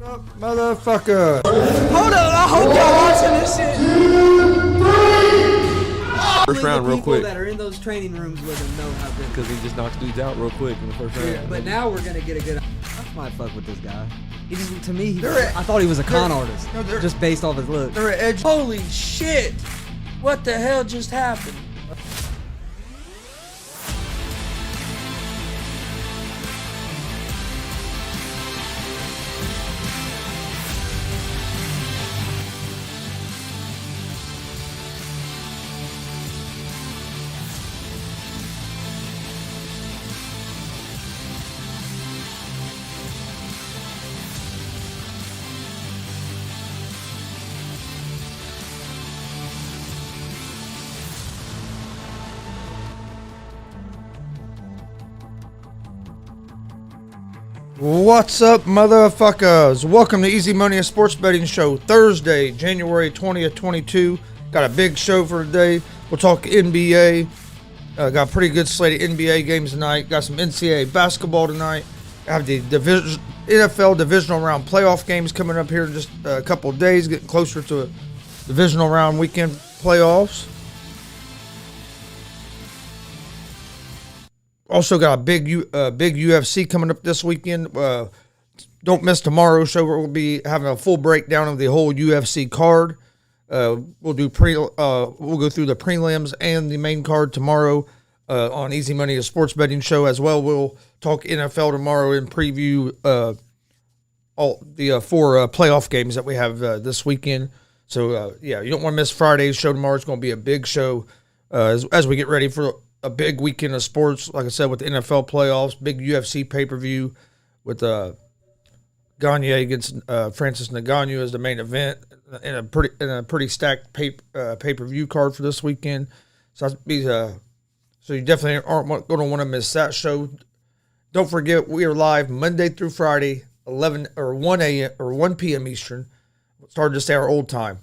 Motherfucker. Hold up, I hope y'all watching this shit. First round, real quick. People that are in those training rooms with him know how good. Because he just knocked dudes out real quick in the first round. Yeah, but now we're gonna get a good. I might fuck with this guy. He just, to me, I thought he was a con artist, just based off his look. They're at edge. Holy shit! What the hell just happened? What's up, motherfuckers? Welcome to Easy Money, a sports betting show. Thursday, January 20th, 22. Got a big show for today. We'll talk NBA. Got a pretty good slate of NBA games tonight. Got some NCAA basketball tonight. Have the NFL divisional round playoff games coming up here in just a couple of days. Getting closer to a divisional round weekend playoffs. Also got a big UFC coming up this weekend. Don't miss tomorrow's show. We'll be having a full breakdown of the whole UFC card. We'll go through the prelims and the main card tomorrow on Easy Money, a sports betting show as well. We'll talk NFL tomorrow and preview all the four playoff games that we have this weekend. So you don't want to miss Friday's show tomorrow. It's going to be a big show as we get ready for a big weekend of sports, like I said, with the NFL playoffs, big UFC pay-per-view with Gagne against Francis Ngannou as the main event, and a pretty stacked pay-per-view card for this weekend. So you definitely aren't going to want to miss that show. Don't forget, we are live Monday through Friday, 1 p.m. Eastern. Started to say our old time.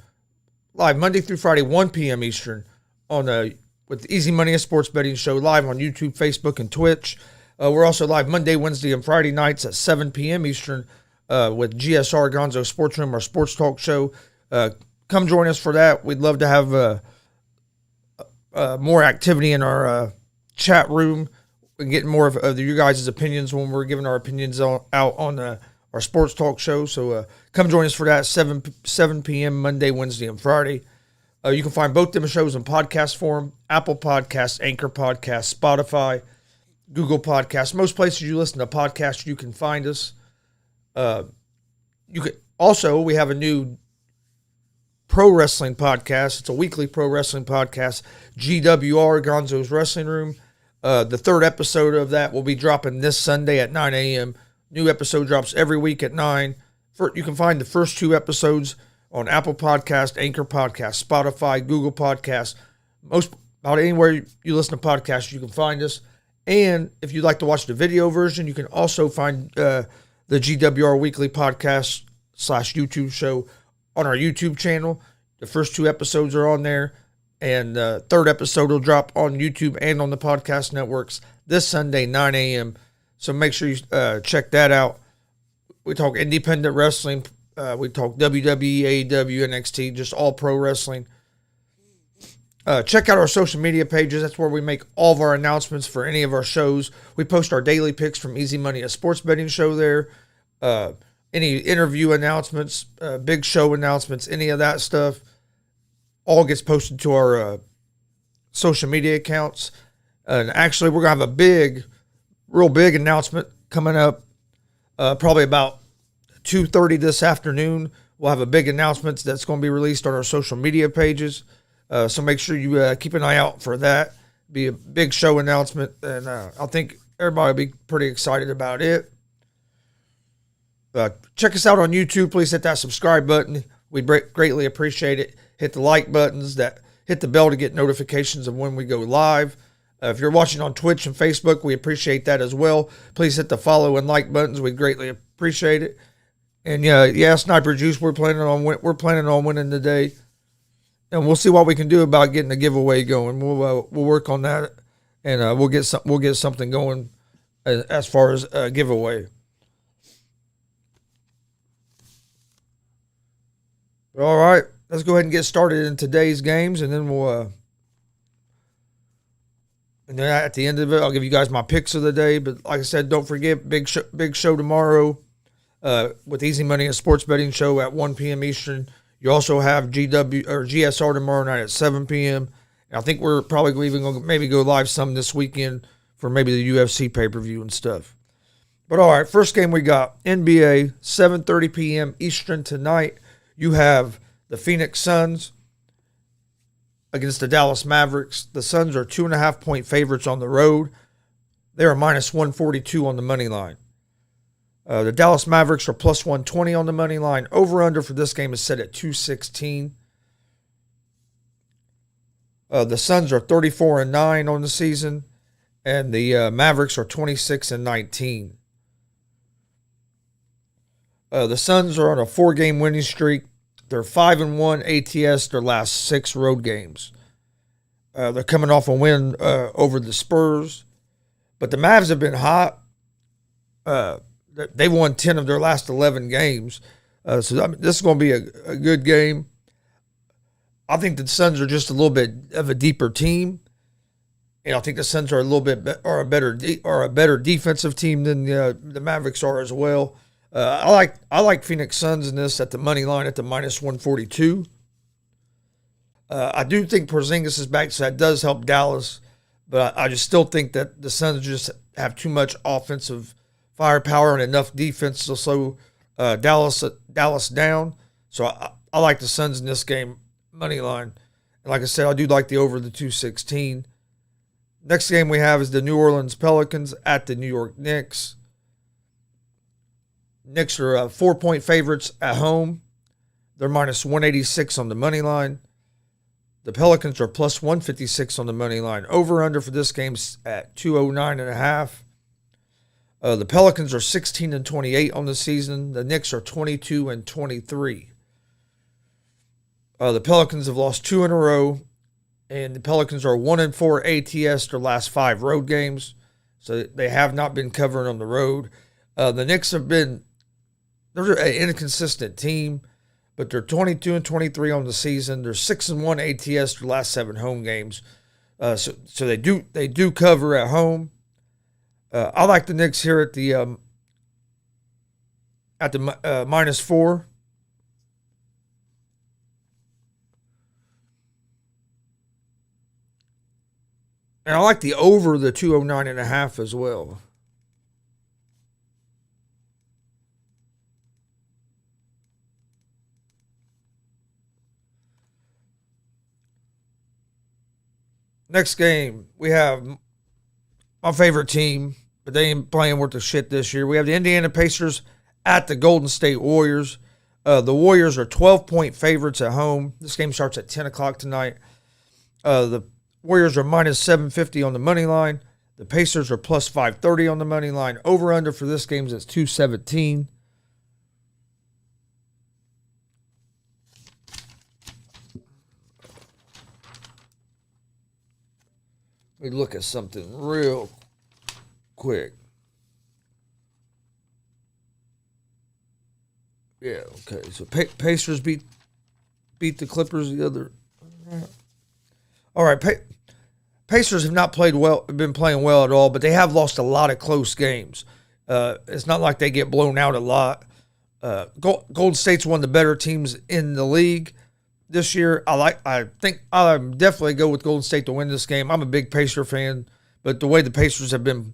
Live Monday through Friday, 1 p.m. Eastern with Easy Money, a sports betting show, live on YouTube, Facebook, and Twitch. We're also live Monday, Wednesday, and Friday nights at 7 p.m. Eastern with GSR Gonzo Sports Room, our sports talk show. Come join us for that. We'd love to have more activity in our chat room and getting more of your guys' opinions when we're giving our opinions out on our sports talk show. So come join us for that, 7 p.m. Monday, Wednesday, and Friday. You can find both them shows in podcast form: Apple Podcasts, Anchor Podcasts, Spotify, Google Podcasts. Most places you listen to podcasts, you can find us. We have a new pro wrestling podcast. It's a weekly pro wrestling podcast, GWR, Gonzo's Wrestling Room. The third episode of that will be dropping this Sunday at 9 a.m. New episode drops every week at 9. You can find the first two episodes on Apple Podcast, Anchor Podcast, Spotify, Google Podcasts. About anywhere you listen to podcasts, you can find us. And if you'd like to watch the video version, you can also find the GWR Weekly Podcast / YouTube show on our YouTube channel. The first two episodes are on there, and the third episode will drop on YouTube and on the podcast networks this Sunday, 9 a.m. So make sure you check that out. We talk independent wrestling. We talk WWE, AEW, NXT, just all pro wrestling. Check out our social media pages. That's where we make all of our announcements for any of our shows. We post our daily picks from Easy Money, a sports betting show there. Any interview announcements, big show announcements, any of that stuff, all gets posted to our social media accounts. And actually, we're going to have a real big announcement coming up probably about 2:30 this afternoon. We'll have a big announcement that's going to be released on our social media pages. So make sure you keep an eye out for that. Be a big show announcement, and I think everybody will be pretty excited about it. Check us out on YouTube. Please hit that subscribe button. We'd greatly appreciate it. Hit the like buttons. Hit the bell to get notifications of when we go live. If you're watching on Twitch and Facebook, we appreciate that as well. Please hit the follow and like buttons. We'd greatly appreciate it. And Sniper Juice, we're planning on winning today, and we'll see what we can do about getting a giveaway going. We'll work on that, and we'll get something going as far as a giveaway. All right, let's go ahead and get started in today's games, and then we'll. And then at the end of it, I'll give you guys my picks of the day. But like I said, don't forget, big show tomorrow with Easy Money and Sports Betting Show at 1 p.m. Eastern. You also have GSR tomorrow night at 7 p.m. And I think we're probably even going to maybe go live some this weekend for maybe the UFC pay-per-view and stuff. But all right, first game we got NBA, 7:30 p.m. Eastern tonight. You have the Phoenix Suns against the Dallas Mavericks. The Suns are 2.5-point favorites on the road. They are minus 142 on the money line. The Dallas Mavericks are plus 120 on the money line. Over-under for this game is set at 216. The Suns are 34-9 on the season, and the Mavericks are 26-19. The Suns are on a 4-game winning streak. They're 5-1 ATS their last 6 road games. They're coming off a win over the Spurs. But the Mavs have been hot. They've won 10 of their last 11 games. This is going to be a good game. I think the Suns are just a little bit of a deeper team. And I think the Suns are a better defensive team than the Mavericks are as well. I like Phoenix Suns in this at the money line at the minus 142. I do think Porzingis is back, so that does help Dallas. But I just still think that the Suns just have too much offensive firepower and enough defense to slow Dallas down. So I like the Suns in this game, money line. And like I said, I do like the over the 216. Next game we have is the New Orleans Pelicans at the New York Knicks. Knicks are 4-point favorites at home. They're minus 186 on the money line. The Pelicans are plus 156 on the money line. Over-under for this game is at 209.5. The Pelicans are 16-28 on the season. The Knicks are 22-23. The Pelicans have lost 2 in a row, and the Pelicans are 1-4 ATS their last 5 road games. So they have not been covering on the road. The Knicks they're an inconsistent team, but they're 22-23 on the season. They're 6-1 ATS their last 7 home games. So they do cover at home. I like the Knicks here at the minus 4. And I like the over the 209.5 as well. Next game, we have my favorite team, but they ain't playing worth the shit this year. We have the Indiana Pacers at the Golden State Warriors. The Warriors are 12-point favorites at home. This game starts at 10 o'clock tonight. The Warriors are minus 750 on the money line. The Pacers are plus 530 on the money line. Over-under for this game is at 217. Let me look at something real quick. Yeah, okay. So Pacers beat the Clippers the other. All right. Pacers have not been playing well at all, but they have lost a lot of close games. It's not like they get blown out a lot. Golden State's one of the better teams in the league this year. I think I'll definitely go with Golden State to win this game. I'm a big Pacer fan, but the way the Pacers have been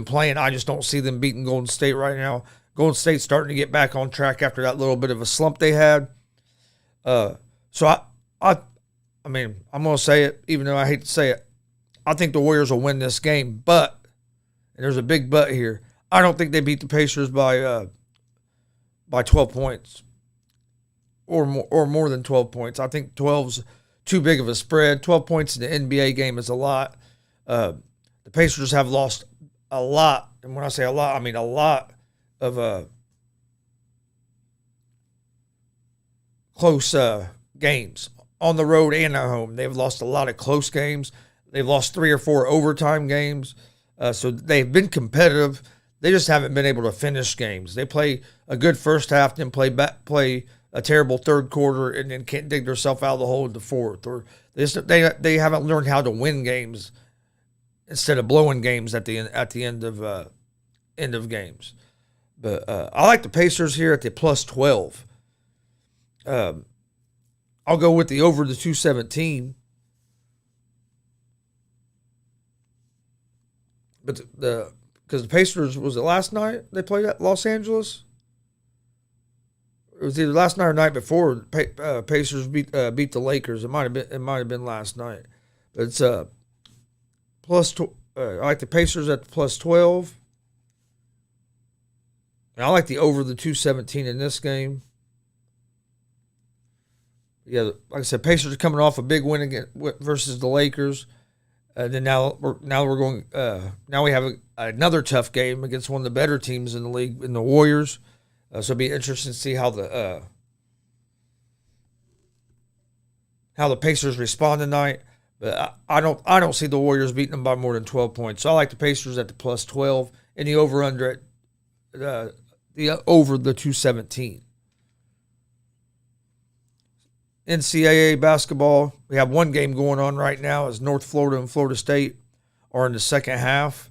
playing, I just don't see them beating Golden State right now. Golden State's starting to get back on track after that little bit of a slump they had. So I mean, I'm going to say it, even though I hate to say it. I think the Warriors will win this game, but, and there's a big but here, I don't think they beat the Pacers by 12 points or more than 12 points. I think 12's too big of a spread. 12 points in the NBA game is a lot. The Pacers have lost a lot, and when I say a lot, I mean a lot of close games on the road and at home. They've lost a lot of close games. They've lost 3 or 4 overtime games. So they've been competitive. They just haven't been able to finish games. They play a good first half, then play a terrible third quarter and then can't dig themselves out of the hole in the fourth, or they haven't learned how to win games instead of blowing games at the end of games. But I like the Pacers here at the plus 12. I'll go with the over the 217. But because the Pacers, was it last night they played at Los Angeles? It was either last night or night before. Pacers beat the Lakers. It might have been last night. But it's plus. I like the Pacers at the plus 12. And I like the over the 217 in this game. Yeah, like I said, Pacers are coming off a big win again versus the Lakers. Then now we're going. Now we have another tough game against one of the better teams in the league, in the Warriors. So it'll be interesting to see how the Pacers respond tonight. But I don't see the Warriors beating them by more than 12 points. So I like the Pacers at the plus 12 and the over under at the over the 217. NCAA basketball, we have one game going on right now as North Florida and Florida State are in the second half.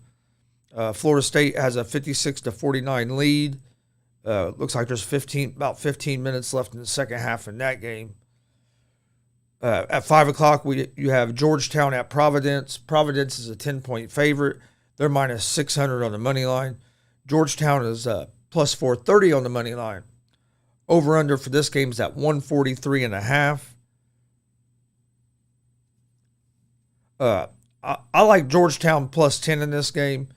Florida State has a 56-49 lead. Looks like there's about 15 minutes left in the second half in that game. At 5 o'clock, you have Georgetown at Providence. Providence is a 10-point favorite. They're minus 600 on the money line. Georgetown is plus 430 on the money line. Over-under for this game is at 143.5. I like Georgetown plus 10 in this game.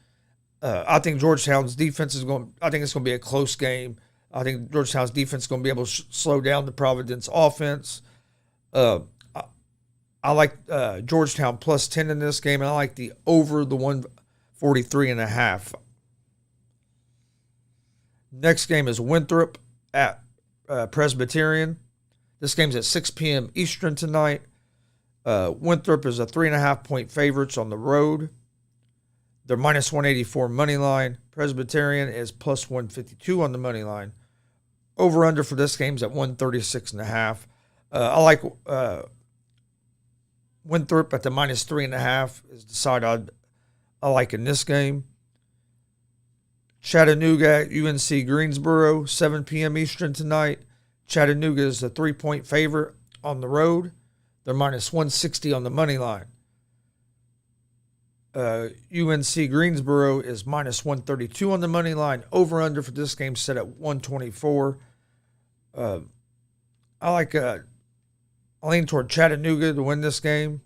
I think Georgetown's defense is going. I think it's going to be a close game. I think Georgetown's defense is going to be able to slow down the Providence offense. I like Georgetown plus 10 in this game, and I like the over the 143.5. Next game is Winthrop at Presbyterian. This game's at 6 p.m. Eastern tonight. Winthrop is a 3.5-point favorites on the road. They're minus 184 money line. Presbyterian is plus 152 on the money line. Over under for this game's at 136.5. I like Winthrop at the minus 3.5 is the side I like in this game. Chattanooga at UNC Greensboro, 7 p.m. Eastern tonight. Chattanooga is a 3-point favorite on the road. They're minus 160 on the money line. UNC Greensboro is minus 132 on the money line. Over-under for this game set at 124. I lean toward Chattanooga to win this game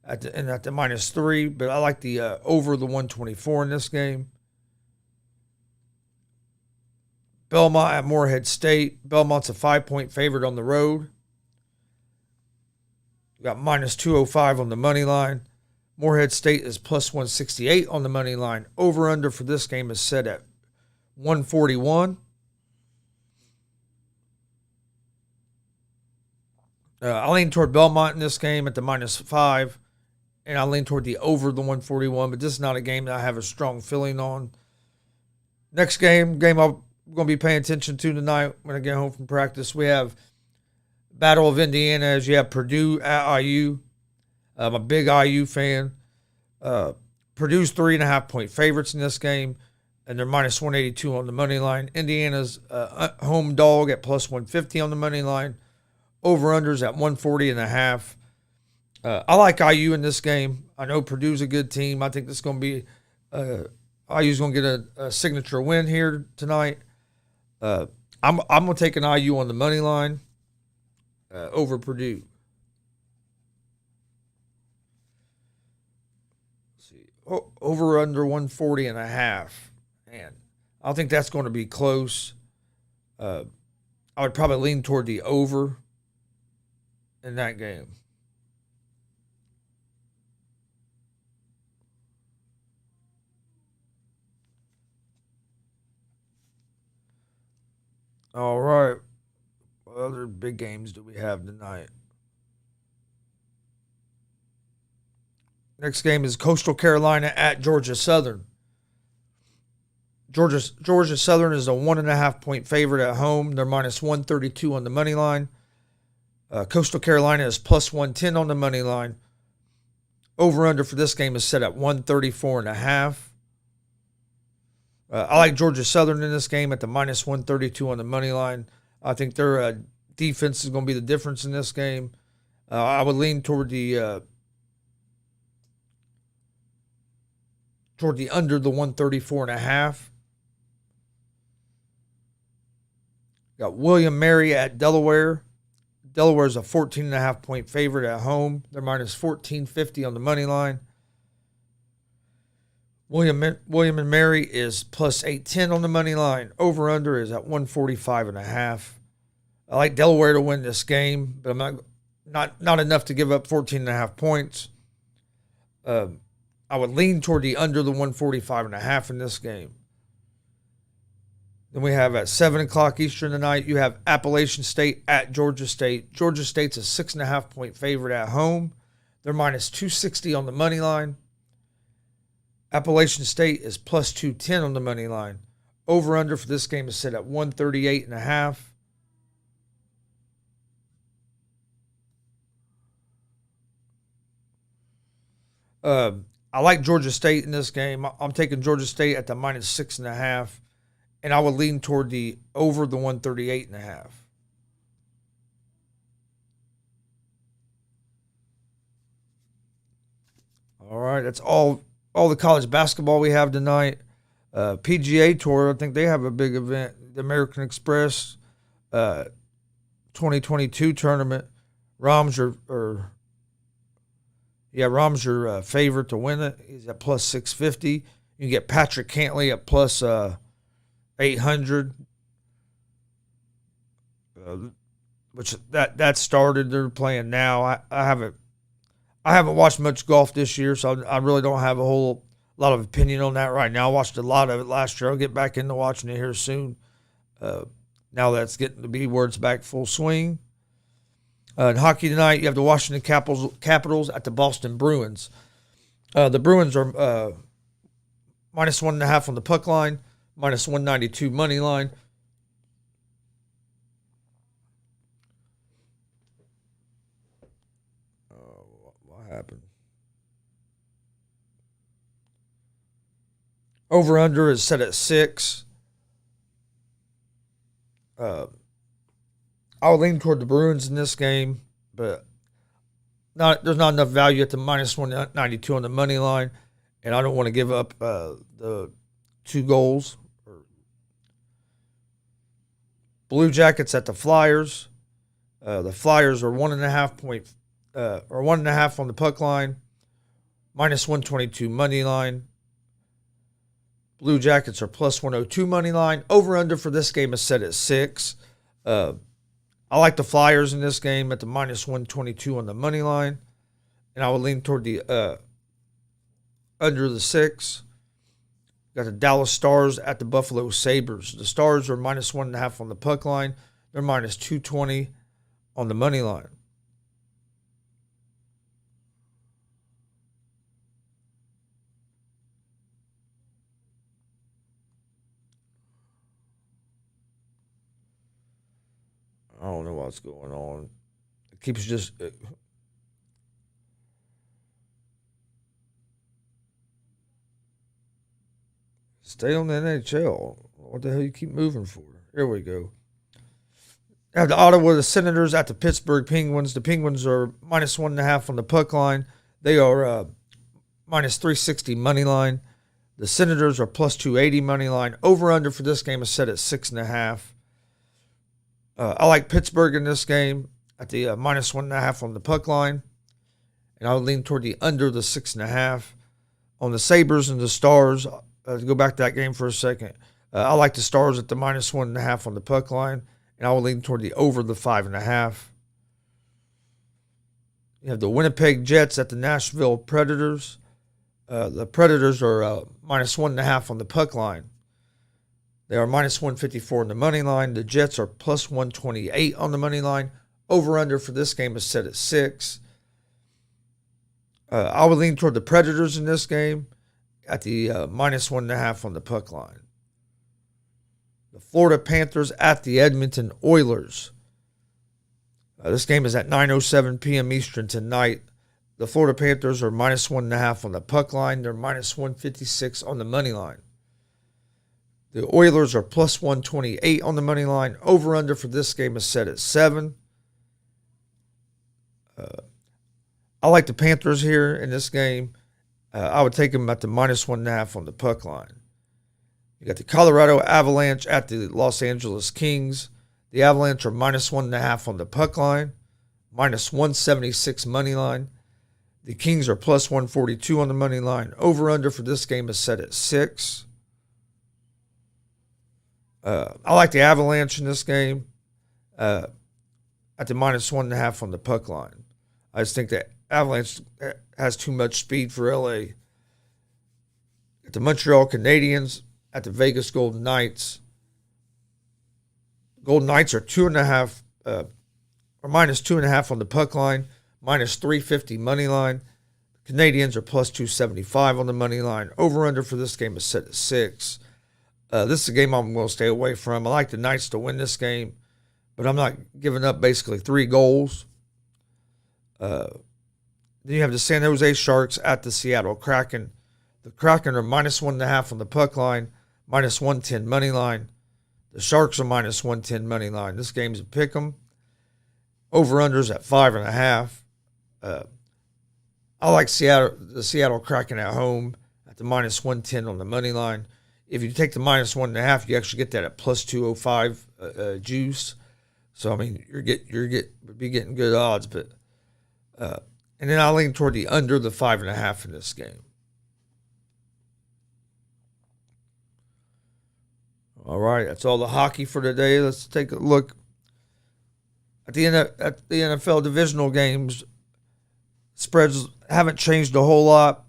at the minus 3, but I like the over the 124 in this game. Belmont at Morehead State. Belmont's a 5-point favorite on the road. You got minus 205 on the money line. Morehead State is plus 168 on the money line. Over-under for this game is set at 141. I lean toward Belmont in this game at the minus 5, and I lean toward the over the 141, but this is not a game that I have a strong feeling on. Next game I'm going to be paying attention to tonight when I get home from practice. We have Battle of Indiana as you have Purdue at IU. I'm a big IU fan. Purdue's 3.5-point favorites in this game, and they're minus 182 on the money line. Indiana's home dog at plus 150 on the money line. Over-unders at 140.5. I like IU in this game. I know Purdue's a good team. I think this is going to be IU's going to get a signature win here tonight. I'm going to take an IU on the money line over Purdue. Let's see. Over under 140.5. Man, I think that's going to be close. I would probably lean toward the over in that game. All right. What other big games do we have tonight? Next game is Coastal Carolina at Georgia Southern. Georgia Southern is a 1.5-point favorite at home. They're minus 132 on the money line. Coastal Carolina is plus 110 on the money line. Over-under for this game is set at 134.5. I like Georgia Southern in this game at the minus 132 on the money line. I think their defense is going to be the difference in this game. I would lean toward the under the 134.5. Got William Mary at Delaware. Delaware is a 14.5-point favorite at home. They're minus 14.50 on the money line. William and Mary is plus 810 on the money line. Over-under is at 145.5. I like Delaware to win this game, but I'm not enough to give up 14.5 points. I would lean toward the under the 145.5 in this game. Then we have at 7 o'clock Eastern tonight, you have Appalachian State at Georgia State. Georgia State's a 6.5-point favorite at home. They're minus 260 on the money line. Appalachian State is plus 210 on the money line. Over-under for this game is set at 138.5. I like Georgia State in this game. I'm taking Georgia State at the minus 6.5. And I would lean toward the over the 138.5. All right, that's all the college basketball we have tonight. PGA Tour, I think they have a big event. The American Express 2022 tournament. Rahm's your favorite to win it. He's at plus 650. You can get Patrick Cantley at plus 800, which that started. They're playing now. I haven't watched much golf this year, so I really don't have a whole lot of opinion on that right now. I watched a lot of it last year. I'll get back into watching it here soon. Now that's getting to be where it's back full swing. In hockey tonight, you have the Washington Capitals at the Boston Bruins. The Bruins are minus 1.5 on the puck line. Minus 192 money line. What happened? Over-under is set at 6. I would lean toward the Bruins in this game, but there's not enough value at the minus 192 on the money line, and I don't want to give up the 2 goals. Blue Jackets at the Flyers. The Flyers are 1.5 on the puck line, minus 122 money line. Blue Jackets are plus 102 money line. Over-under for this game is set at 6. I like the Flyers in this game at the minus 122 on the money line, and I would lean toward the under the 6. Got the Dallas Stars at the Buffalo Sabres. The Stars are minus 1.5 on the puck line. They're minus 220 on the money line. I don't know what's going on. It keeps just... Stay on the NHL. What the hell you keep moving for? Here we go. Have the Ottawa, the Senators at the Pittsburgh Penguins. The Penguins are minus 1.5 on the puck line. They are minus 360 money line. The Senators are plus 280 money line. Over-under for this game is set at 6.5. I like Pittsburgh in this game at the minus 1.5 on the puck line. And I would lean toward the under the 6.5. On the Sabres and the Stars... to go back to that game for a second, I like the Stars at the minus 1.5 on the puck line, and I will lean toward the over the 5.5. You have the Winnipeg Jets at the Nashville Predators. The Predators are minus 1.5 on the puck line. They are minus 154 on the money line. The Jets are plus 128 on the money line. Over-under for this game is set at 6. I would lean toward the Predators in this game at the minus 1.5 on the puck line. The Florida Panthers at the Edmonton Oilers. This game is at 9:07 p.m. Eastern tonight. The Florida Panthers are minus 1.5 on the puck line. They're minus 156 on the money line. The Oilers are plus 128 on the money line. Over-under for this game is set at 7. I like the Panthers here in this game. I would take them at the minus 1.5 on the puck line. You got the Colorado Avalanche at the Los Angeles Kings. The Avalanche are minus 1.5 on the puck line, minus 176 money line. The Kings are plus 142 on the money line. Over-under for this game is set at 6. I like the Avalanche in this game at the minus 1.5 on the puck line. I just think that Avalanche has too much speed for LA. At the Montreal Canadiens, at the Vegas Golden Knights. Golden Knights are 2.5 or minus 2.5 on the puck line, minus 350 money line. Canadians are plus 275 on the money line. Over-under for this game is set at 6. This is a game I'm going to stay away from. I like the Knights to win this game, but I'm not giving up basically 3 goals. Then you have the San Jose Sharks at the Seattle Kraken. The Kraken are minus 1.5 on the puck line, minus 110 money line. The Sharks are minus 110 money line. This game's a pick 'em. Over-under's at 5.5. I like the Seattle Kraken at home at the minus 110 on the money line. If you take the minus 1.5, you actually get that at plus 205 juice. So I mean, you're getting good odds, but and then I lean toward the under the 5.5 in this game. All right, that's all the hockey for today. Let's take a look at the NFL divisional games. Spreads haven't changed a whole lot.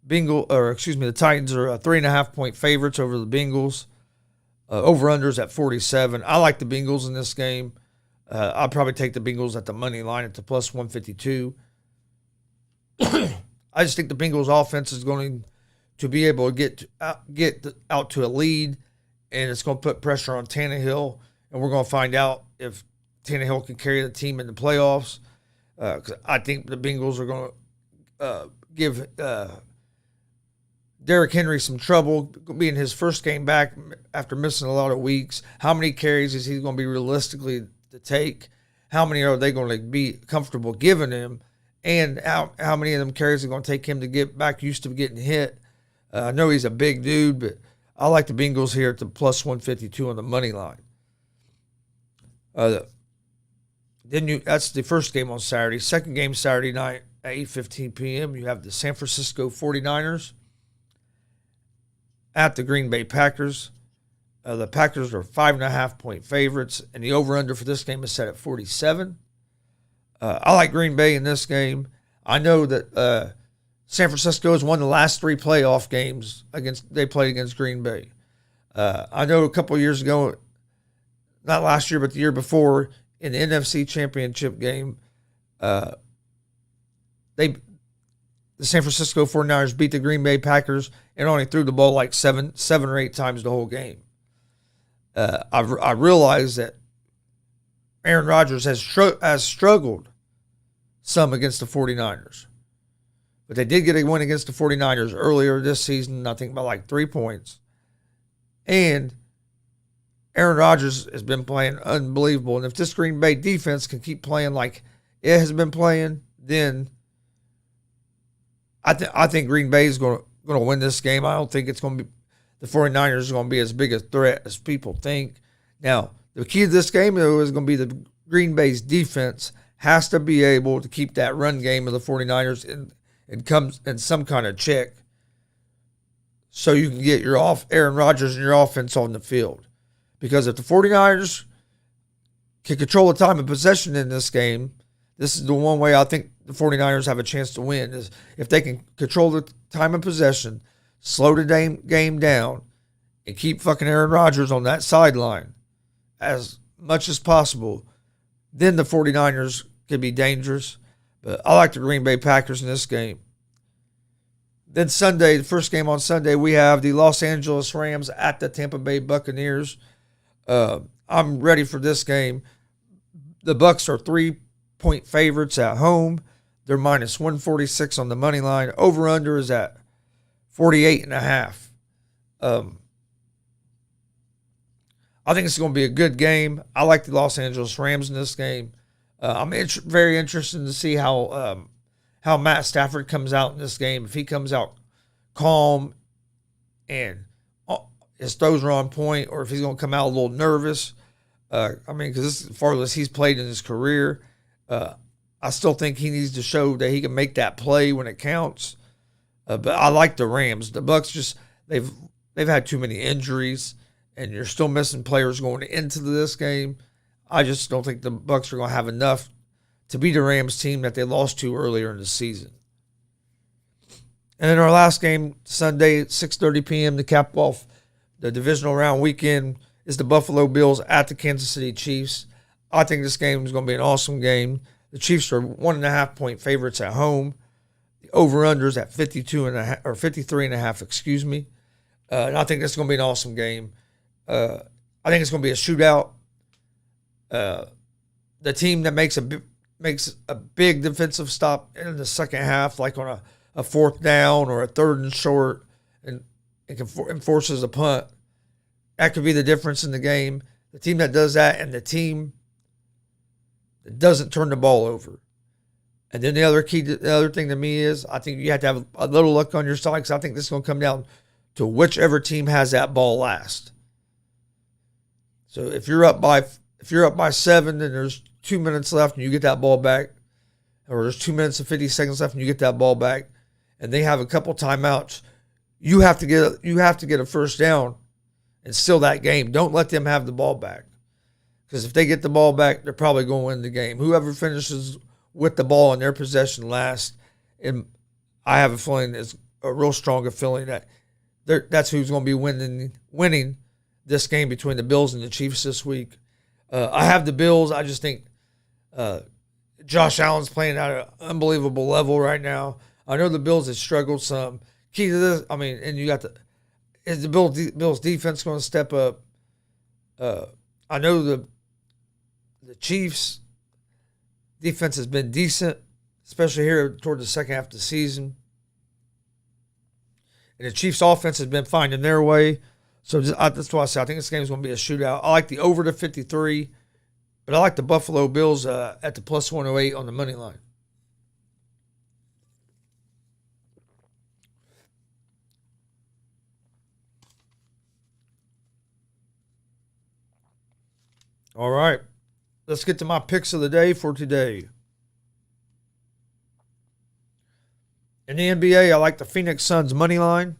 The Titans are 3.5-point favorites over the Bengals. Over-unders at 47. I like the Bengals in this game. I'll probably take the Bengals at the money line at the plus 152. I just think the Bengals offense is going to be able to get out to a lead, and it's going to put pressure on Tannehill, and we're going to find out if Tannehill can carry the team in the playoffs. 'Cause I think the Bengals are going to give Derrick Henry some trouble, being his first game back after missing a lot of weeks. How many carries is he going to be realistically to take? How many are they going to be comfortable giving him? And how many of them carries are going to take him to get back used to getting hit? I know he's a big dude, but I like the Bengals here at the plus 152 on the money line. That's the first game on Saturday. Second game Saturday night at 8:15 p.m. You have the San Francisco 49ers at the Green Bay Packers. The Packers are 5.5-point favorites, and the over-under for this game is set at 47. I like Green Bay in this game. I know that San Francisco has won the last 3 playoff games they played against Green Bay. I know a couple of years ago, not last year, but the year before, in the NFC Championship game, the San Francisco 49ers beat the Green Bay Packers and only threw the ball like seven or 8 times the whole game. I realize that Aaron Rodgers has struggled some against the 49ers. But they did get a win against the 49ers earlier this season, I think by like 3 points. And Aaron Rodgers has been playing unbelievable. And if this Green Bay defense can keep playing like it has been playing, then I think Green Bay is going to win this game. I don't think it's going to be the 49ers are going to be as big a threat as people think. Now, the key to this game, though, is going to be the Green Bay's defense has to be able to keep that run game of the 49ers in some kind of check so you can get Aaron Rodgers and your offense on the field. Because if the 49ers can control the time of possession in this game, this is the one way I think the 49ers have a chance to win, is if they can control the time of possession, slow the game down, and keep fucking Aaron Rodgers on that sideline as much as possible, then the 49ers can be dangerous. But I like the Green Bay Packers in this game. Then Sunday, the first game on Sunday, we have the Los Angeles Rams at the Tampa Bay Buccaneers. I'm ready for this game. The Bucs are 3-point favorites at home. They're minus 146 on the money line. Over-under is at 48.5. I think it's going to be a good game. I like the Los Angeles Rams in this game. I'm very interested to see how Matt Stafford comes out in this game. If he comes out calm and his throws are on point, or if he's going to come out a little nervous. Because this is as far as he's played in his career. I still think he needs to show that he can make that play when it counts. But I like the Rams. The Bucs they've had too many injuries, and you're still missing players going into this game. I just don't think the Bucs are going to have enough to beat the Rams team that they lost to earlier in the season. And then our last game, Sunday at 6:30 p.m. to cap off the divisional round weekend, is the Buffalo Bills at the Kansas City Chiefs. I think this game is going to be an awesome game. The Chiefs are 1.5-point favorites at home. The over-under is at 53.5, excuse me. And I think this is going to be an awesome game. I think it's going to be a shootout. The team that makes a big defensive stop in the second half, like on a fourth down or a third and short, and forces a punt, that could be the difference in the game. The team that does that and the team that doesn't turn the ball over. And then the other thing to me is I think you have to have a little luck on your side, because I think this is going to come down to whichever team has that ball last. So if you're up by 7 and there's 2 minutes left and you get that ball back, or there's 2 minutes and 50 seconds left and you get that ball back, and they have a couple timeouts, you have to get a first down and steal that game. Don't let them have the ball back, because if they get the ball back, they're probably going to win the game. Whoever finishes with the ball in their possession last, and I have a feeling, it's a real strong feeling that that's who's going to be winning this game between the Bills and the Chiefs this week. I have the Bills. I just think Josh Allen's playing at an unbelievable level right now. I know the Bills have struggled some. Key to this, and you got is the Bills defense going to step up? I know the Chiefs defense has been decent, especially here toward the second half of the season. And the Chiefs offense has been finding their way. So that's why I say I think this game is going to be a shootout. I like the over to 53, but I like the Buffalo Bills at the plus 108 on the money line. All right, let's get to my picks of the day for today. In the NBA, I like the Phoenix Suns money line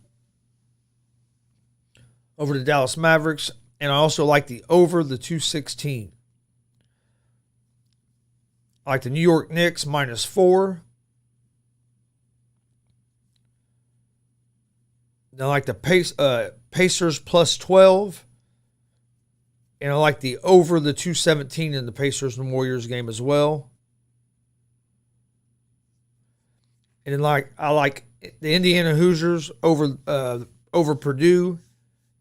over the Dallas Mavericks, and I also like the over the 216. I like the New York Knicks -4. Then I like the Pacers +12. And I like the over the 217 in the Pacers and Warriors game as well. And then I like the Indiana Hoosiers over Purdue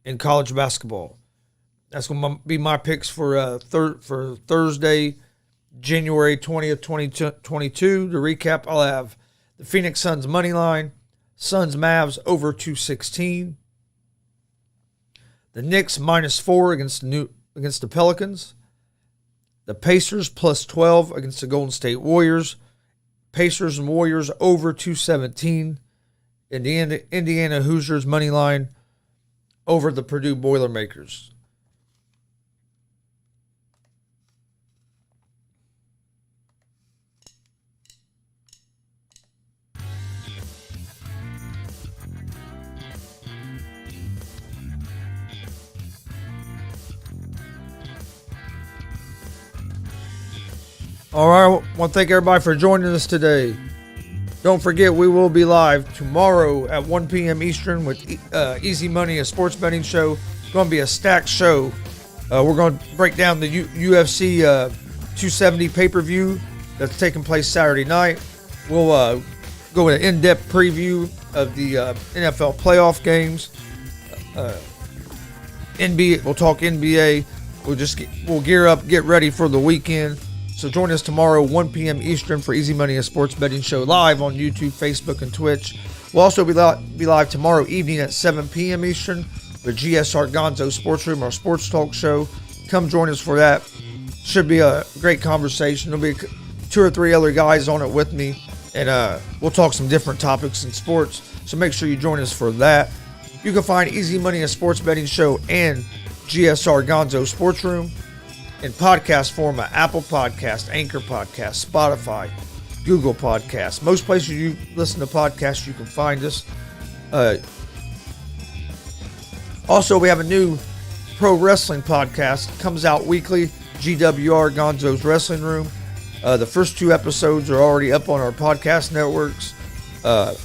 in college basketball. That's going to be my picks for Thursday, January 20th, 2022. To recap, I'll have the Phoenix Suns money line, Suns Mavs over 216. The Knicks -4 against the Pelicans. The Pacers +12 against the Golden State Warriors. Pacers and Warriors over 217. And the Indiana Hoosiers money line over the Purdue Boilermakers. All right, I want to thank everybody for joining us today. Don't forget, we will be live tomorrow at 1 p.m. Eastern with Easy Money, a sports betting show. It's going to be a stacked show. We're going to break down the UFC 270 pay-per-view that's taking place Saturday night. We'll go with an in-depth preview of the NFL playoff games. NBA, we'll talk NBA. we'll gear up, get ready for the weekend. So join us tomorrow, 1 p.m. Eastern, for Easy Money, a sports betting show live on YouTube, Facebook, and Twitch. We'll also be live tomorrow evening at 7 p.m. Eastern with GSR Gonzo Sports Room, our sports talk show. Come join us for that. Should be a great conversation. There'll be 2 or 3 other guys on it with me, and we'll talk some different topics in sports. So make sure you join us for that. You can find Easy Money, a sports betting show, and GSR Gonzo Sports Room in podcast form at Apple Podcast, Anchor Podcast, Spotify, Google Podcasts. Most places you listen to podcasts, you can find us. Also, we have a new pro wrestling podcast. It comes out weekly, GWR, Gonzo's Wrestling Room. The first 2 episodes are already up on our podcast networks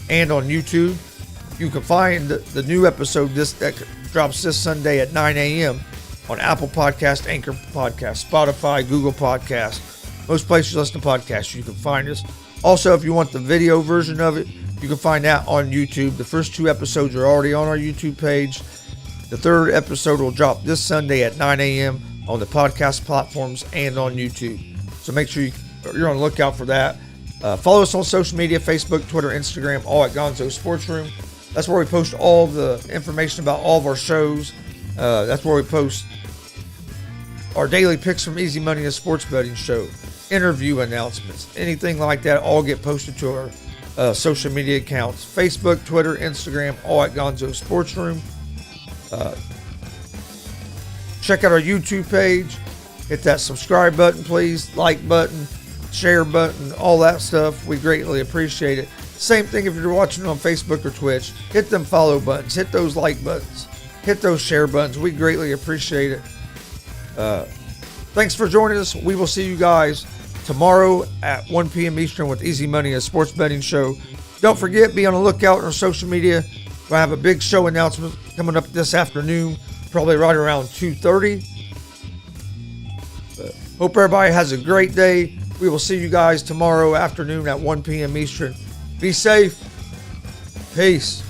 and on YouTube. You can find the new episode that drops this Sunday at 9 a.m. on Apple Podcast, Anchor Podcast, Spotify, Google Podcast. Most places you listen to podcasts, you can find us. Also, if you want the video version of it, you can find that on YouTube. The first 2 episodes are already on our YouTube page. The 3rd episode will drop this Sunday at 9 a.m. on the podcast platforms and on YouTube. So make sure you're on the lookout for that. Follow us on social media, Facebook, Twitter, Instagram, all at Gonzo Sports Room. That's where we post all the information about all of our shows. That's where we post our daily picks from Easy Money, a sports betting show, interview announcements, anything like that, all get posted to our social media accounts. Facebook, Twitter, Instagram, all at Gonzo Sports Room. Check out our YouTube page. Hit that subscribe button, please. Like button, share button, all that stuff. We greatly appreciate it. Same thing if you're watching on Facebook or Twitch. Hit them follow buttons. Hit those like buttons. Hit those share buttons. We greatly appreciate it. Thanks for joining us. We will see you guys tomorrow at 1 p.m. Eastern with Easy Money, a sports betting show. Don't forget, be on the lookout on our social media. We'll have a big show announcement coming up this afternoon, probably right around 2:30. Hope everybody has a great day. We will see you guys tomorrow afternoon at 1 p.m. Eastern. Be safe. Peace.